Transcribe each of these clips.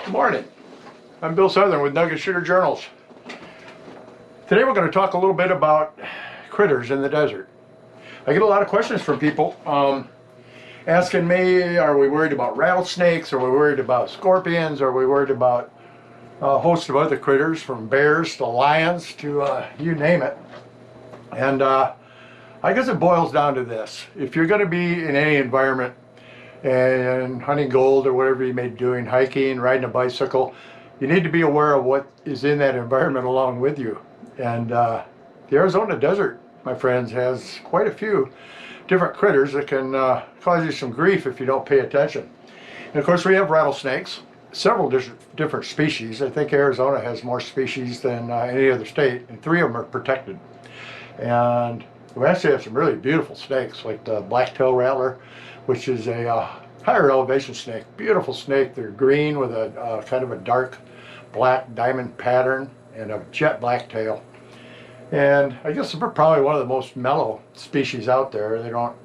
Good morning. I'm Bill Southern with Nugget Shooter Journals. Today we're going to talk a little bit about critters in the desert. I get a lot of questions from people asking me, are we worried about rattlesnakes? Are we worried about scorpions? Are we worried about a host of other critters, from bears to lions to you name it? And I guess it boils down to this. If you're going to be in any environment and hunting gold or whatever you may be doing, hiking, riding a bicycle, you need to be aware of what is in that environment along with you. And the Arizona desert, my friends, has quite a few different critters that can cause you some grief if you don't pay attention. And of course we have rattlesnakes, several different species. I think Arizona has more species than any other state, and 3 of them are protected. And we actually have some really beautiful snakes, like the black-tailed rattler, which is a higher elevation snake. Beautiful snake. They're green with a kind of a dark black diamond pattern and a jet black tail. And I guess they're probably one of the most mellow species out there. They don't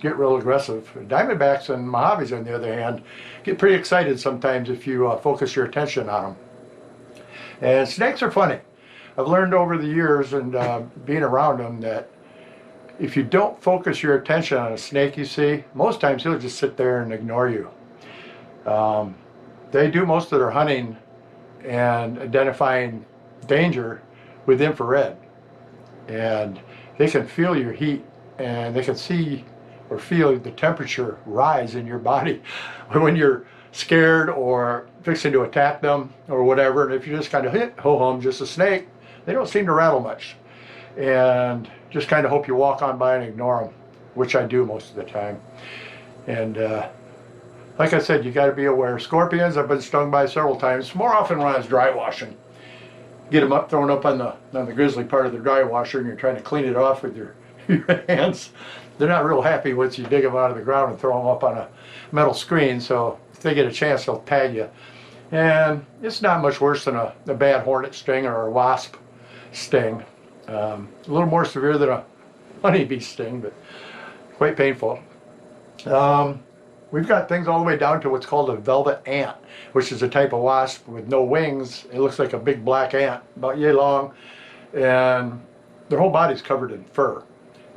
get real aggressive. Diamondbacks and Mojaves, on the other hand, get pretty excited sometimes if you focus your attention on them. And snakes are funny. I've learned over the years and being around them that if you don't focus your attention on a snake you see, most times he'll just sit there and ignore you. They do most of their hunting and identifying danger with infrared. And they can feel your heat, and they can see or feel the temperature rise in your body when you're scared or fixing to attack them or whatever. And if you just kind of hit ho-hum, just a snake, they don't seem to rattle much. And just kind of hope you walk on by and ignore them, which I do most of the time. And like I said, you got to be aware. Scorpions, I've been stung by several times, more often when I was dry washing. Get them up, thrown up on the grizzly part of the dry washer, and you're trying to clean it off with your hands. They're not real happy once you dig them out of the ground and throw them up on a metal screen, so if they get a chance, they'll tag you. And it's not much worse than a bad hornet sting or a wasp sting. A little more severe than a honeybee sting, but quite painful. We've got things all the way down to what's called a velvet ant, which is a type of wasp with no wings. It looks like a big black ant, about yay long, and their whole body's covered in fur.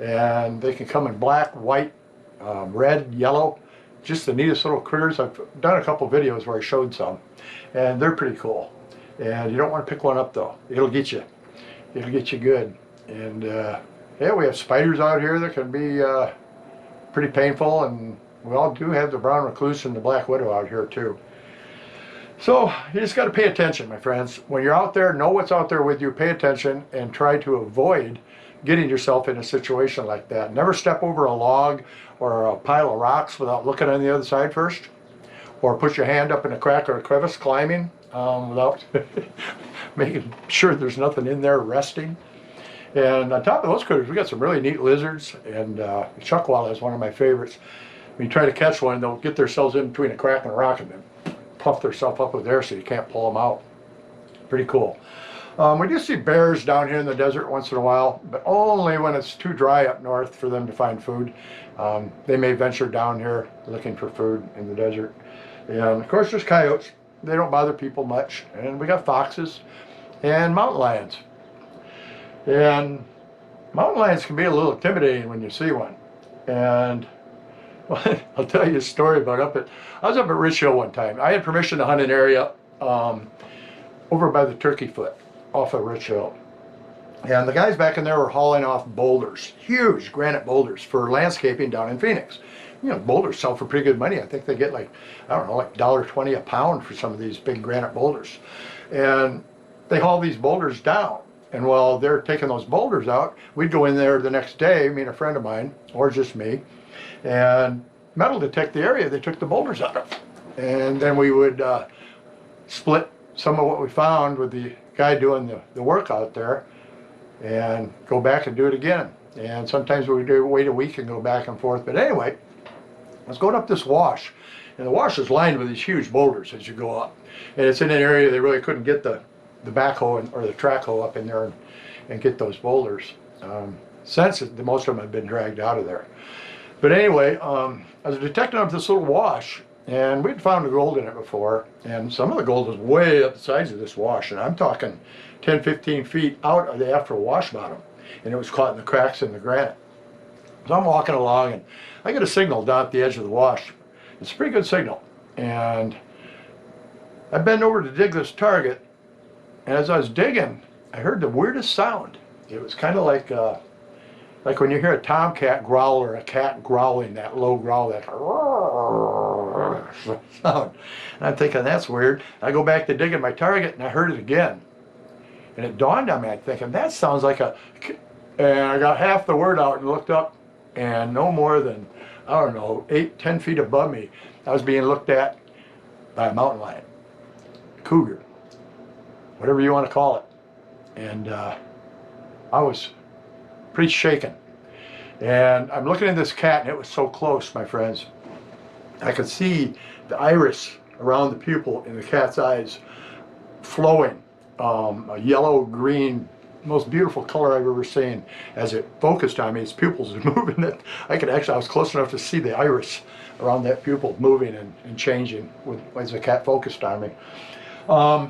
And they can come in black, white, red, yellow. Just the neatest little critters. I've done a couple videos where I showed some, and they're pretty cool. And you don't want to pick one up though. It'll get you. It'll get you good. And yeah, we have spiders out here that can be pretty painful, and we all do have the brown recluse and the black widow out here too. So you just got to pay attention, my friends. When you're out there, know what's out there with you, pay attention, and try to avoid getting yourself in a situation like that. Never step over a log or a pile of rocks without looking on the other side first, or put your hand up in a crack or a crevice climbing without making sure there's nothing in there resting. And on top of those critters, we got some really neat lizards, and chuckwalla is one of my favorites. When you try to catch one, they'll get themselves in between a crack and a rock and then puff themselves up with air so you can't pull them out. Pretty cool. We do see bears down here in the desert once in a while, but only when it's too dry up north for them to find food. They may venture down here looking for food in the desert. And of course there's coyotes. They don't bother people much. And we got foxes and mountain lions. And mountain lions can be a little intimidating when you see one. And well, I'll tell you a story about I was up at Rich Hill one time. I had permission to hunt an area over by the Turkey Foot off of Rich Hill. And the guys back in there were hauling off boulders, huge granite boulders for landscaping down in Phoenix. You know, boulders sell for pretty good money. I think they get like, I don't know, like $1.20 a pound for some of these big granite boulders. And they haul these boulders down. And while they're taking those boulders out, we'd go in there the next day, me and a friend of mine, or just me, and metal detect the area they took the boulders out of. And then we would split some of what we found with the guy doing the work out there and go back and do it again. And sometimes we would wait a week and go back and forth. But anyway, I was going up this wash, and the wash is lined with these huge boulders as you go up. And it's in an area they really couldn't get the backhoe or the track hoe up in there and get those boulders. Since most of them have been dragged out of there. But anyway, I was detecting up this little wash, And we'd found the gold in it before, and some of the gold was way up the sides of this wash, and I'm talking 10, 15 feet out of the after wash bottom, and it was caught in the cracks in the granite. So I'm walking along, and I get a signal down at the edge of the wash. It's a pretty good signal, and I bend over to dig this target, and as I was digging, I heard the weirdest sound. It was kind of like when you hear a tomcat growl or a cat growling, that low growl, that sound. And I'm thinking, that's weird. I go back to digging my target, and I heard it again. And it dawned on me, I'm thinking, that sounds like a... And I got half the word out and looked up, and no more than, I don't know, 8, 10 feet above me, I was being looked at by a mountain lion, cougar, whatever you want to call it. And I was pretty shaken. And I'm looking at this cat, and it was so close, my friends. I could see the iris around the pupil in the cat's eyes flowing, a yellow-green, most beautiful color I've ever seen. As it focused on me, its pupils were moving. I was close enough to see the iris around that pupil moving and changing as the cat focused on me. I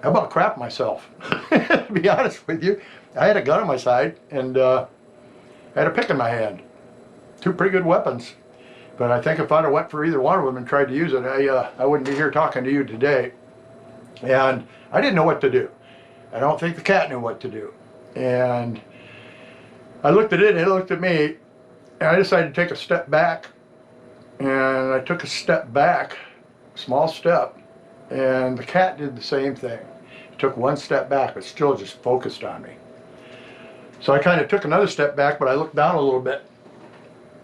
about crapped myself, to be honest with you. I had a gun on my side, and I had a pick in my hand. 2 pretty good weapons. But I think if I'd have went for either one of them and tried to use it, I wouldn't be here talking to you today. And I didn't know what to do. I don't think the cat knew what to do. And I looked at it, and it looked at me, and I decided to take a step back. And I took a step back, small step, and the cat did the same thing. It took 1 step back, but still just focused on me. So I kind of took another step back, but I looked down a little bit.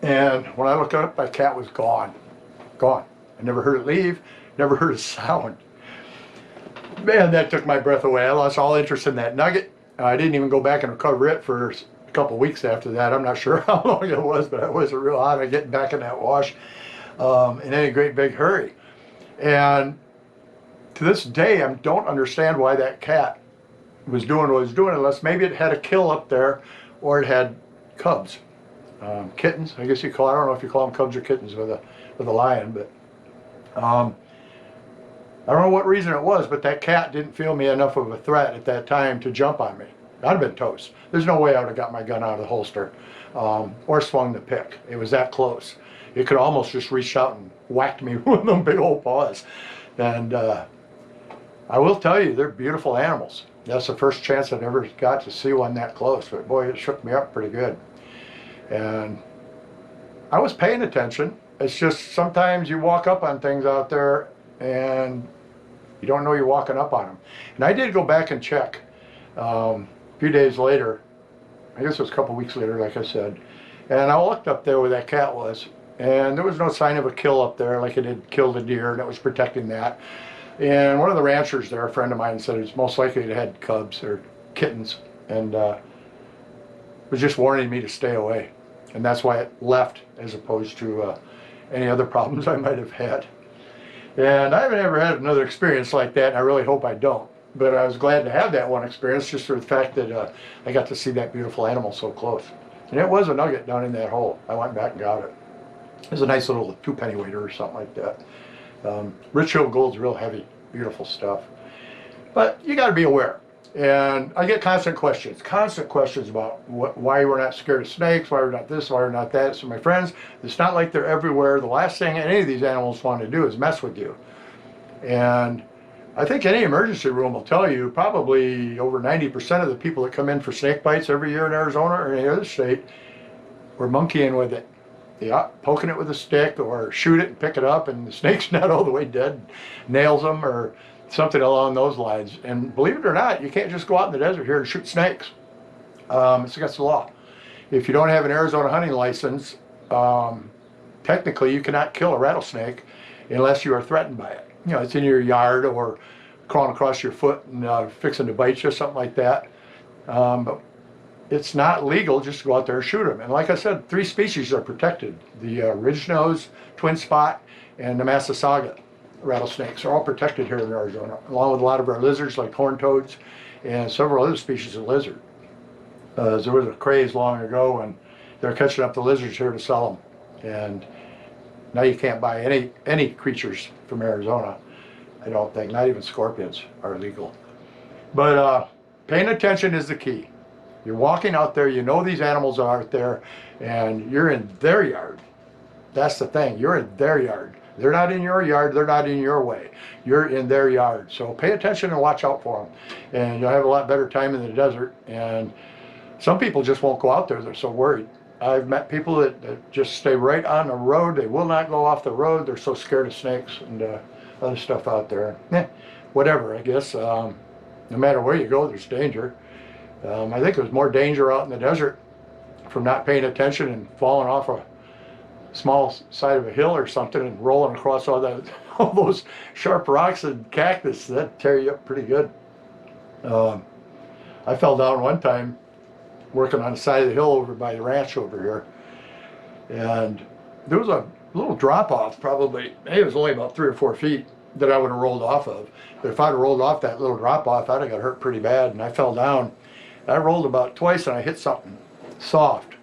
And when I looked up, my cat was gone. Gone. I never heard it leave, never heard a sound. Man, that took my breath away. I lost all interest in that nugget. I didn't even go back and recover it for a couple of weeks after that. I'm not sure how long it was, but I wasn't real hot on getting back in that wash in any great big hurry. And to this day, I don't understand why that cat was doing what it was doing, unless maybe it had a kill up there, or it had cubs, kittens. I guess you call. I don't know if you call them cubs or kittens with a lion, but I don't know what reason it was, but that cat didn't feel me enough of a threat at that time to jump on me. I'd have been toast. There's no way I would have got my gun out of the holster or swung the pick. It was that close. It could almost just reach out and whacked me with them big old paws. And I will tell you, they're beautiful animals. That's the first chance I'd ever got to see one that close, but boy, it shook me up pretty good. And I was paying attention. It's just sometimes you walk up on things out there and you don't know you're walking up on them. And I did go back and check a few days later. I guess it was a couple weeks later, like I said. And I looked up there where that cat was, and there was no sign of a kill up there, like it had killed a deer and it was protecting that. And one of the ranchers there, a friend of mine, said it's most likely it had cubs or kittens, and was just warning me to stay away. And that's why it left, as opposed to any other problems I might have had. And I haven't ever had another experience like that, and I really hope I don't. But I was glad to have that one experience, just for the fact that I got to see that beautiful animal so close. And it was a nugget down in that hole. I went back and got it. It was a nice little 2-pennyweighter or something like that. Rich Hill Gold's real heavy, beautiful stuff. But you got to be aware. And I get constant questions about why we're not scared of snakes, why we're not this, why we're not that. So my friends, it's not like they're everywhere. The last thing any of these animals want to do is mess with you. And I think any emergency room will tell you probably over 90% of the people that come in for snake bites every year in Arizona or any other state were monkeying with it. Yeah, poking it with a stick, or shoot it and pick it up and the snake's not all the way dead, nails them, or something along those lines. And believe it or not, you can't just go out in the desert here and shoot snakes. It's against the law. If you don't have an Arizona hunting license, technically you cannot kill a rattlesnake unless you are threatened by it. You know, it's in your yard or crawling across your foot and fixing to bite you, something like that. But it's not legal just to go out there and shoot them. And like I said, 3 species are protected. The ridge nose, twin spot, and the Massasauga rattlesnakes are all protected here in Arizona, along with a lot of our lizards like horned toads and several other species of lizard. There was a craze long ago and they're catching up the lizards here to sell them. And Now you can't buy any creatures from Arizona. I don't think, not even scorpions are legal. But paying attention is the key. You're walking out there, you know these animals are out there, and you're in their yard. That's the thing, you're in their yard. They're not in your yard, they're not in your way. You're in their yard. So pay attention and watch out for them. And you'll have a lot better time in the desert. And some people just won't go out there, they're so worried. I've met people that just stay right on the road. They will not go off the road. They're so scared of snakes and other stuff out there. Whatever, I guess. No matter where you go, there's danger. I think there's more danger out in the desert from not paying attention and falling off a small side of a hill or something and rolling across all those sharp rocks and cactus. That tear you up pretty good. I fell down one time working on the side of the hill over by the ranch over here, and there was a little drop off, probably maybe it was only about 3 or 4 feet that I would have rolled off of. But if I'd have rolled off that little drop off, I'd have got hurt pretty bad. And I fell down. I rolled about twice and I hit something soft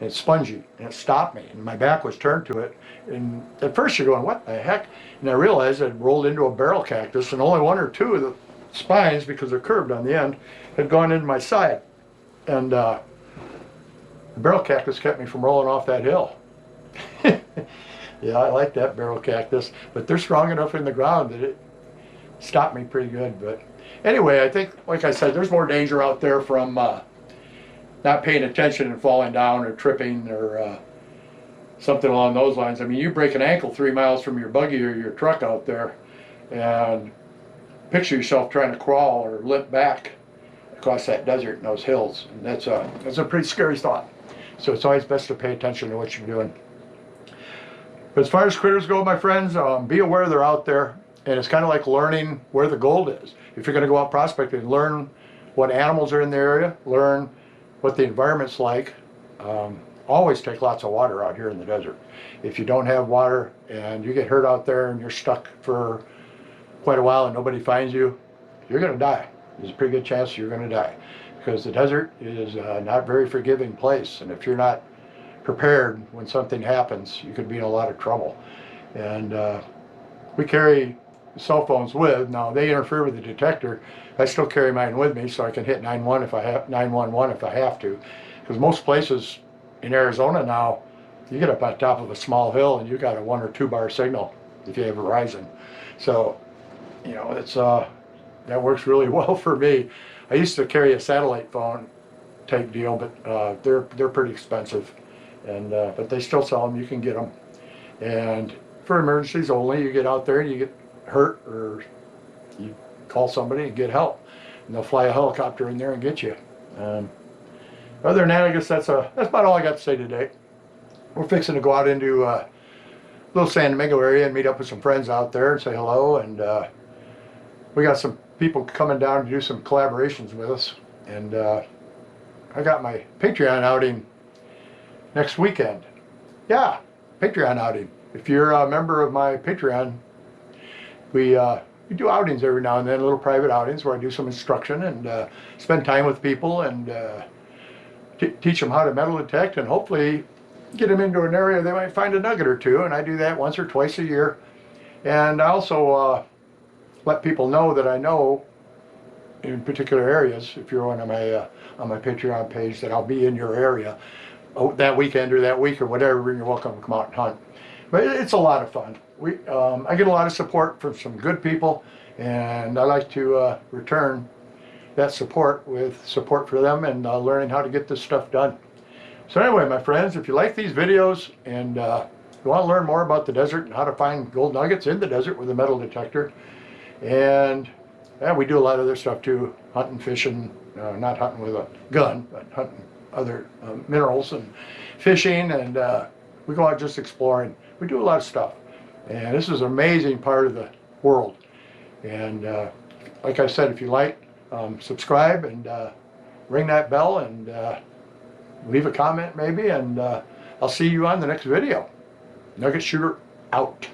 and spongy, and it stopped me, and my back was turned to it. And at first you're going, what the heck? And I realized I'd rolled into a barrel cactus, and only 1 or 2 of the spines, because they're curved on the end, had gone into my side. And the barrel cactus kept me from rolling off that hill. Yeah, I like that barrel cactus, but they're strong enough in the ground that it stopped me pretty good. But anyway, I think, like I said, there's more danger out there from not paying attention and falling down or tripping or something along those lines. I mean, you break an ankle 3 miles from your buggy or your truck out there, and picture yourself trying to crawl or limp back across that desert and those hills. And that's a pretty scary thought. So it's always best to pay attention to what you're doing. But as far as critters go, my friends, be aware they're out there. And it's kind of like learning where the gold is. If you're going to go out prospecting, learn what animals are in the area, learn what the environment's like. Always take lots of water out here in the desert. If you don't have water and you get hurt out there and you're stuck for quite a while and nobody finds you, you're going to die. There's a pretty good chance you're going to die, because the desert is not a very forgiving place. And if you're not prepared when something happens, you could be in a lot of trouble. And we carry cell phones with. Now they interfere with the detector. I still carry mine with me so I can hit 911 if I have to. Because most places in Arizona now, you get up on top of a small hill and you got a 1 or 2 bar signal if you have Verizon. So, you know, it's that works really well for me. I used to carry a satellite phone type deal, but they're pretty expensive. And but they still sell them. You can get them. And for emergencies only, you get out there and you get hurt, or you call somebody and get help, and they'll fly a helicopter in there and get you. Other than that, I guess that's about all I got to say today. We're fixing to go out into little San Domingo area and meet up with some friends out there and say hello. And we got some people coming down to do some collaborations with us. And I got my Patreon outing next weekend. Yeah, Patreon outing. If you're a member of my Patreon, we do outings every now and then, little private outings where I do some instruction and spend time with people and teach them how to metal detect, and hopefully get them into an area they might find a nugget or two. And I do that once or twice a year. And I also let people know that I know in particular areas, if you're on my Patreon page, that I'll be in your area that weekend or that week or whatever, and you're welcome to come out and hunt. But it's a lot of fun. I get a lot of support from some good people, and I like to return that support with support for them and learning how to get this stuff done. So anyway, my friends, if you like these videos and you want to learn more about the desert and how to find gold nuggets in the desert with a metal detector, and we do a lot of other stuff too, hunting, fishing, not hunting with a gun, but hunting other minerals and fishing, and we go out just exploring. We do a lot of stuff, and this is an amazing part of the world. And like I said, if you like, subscribe and ring that bell and leave a comment maybe, and I'll see you on the next video. Nugget Shooter out.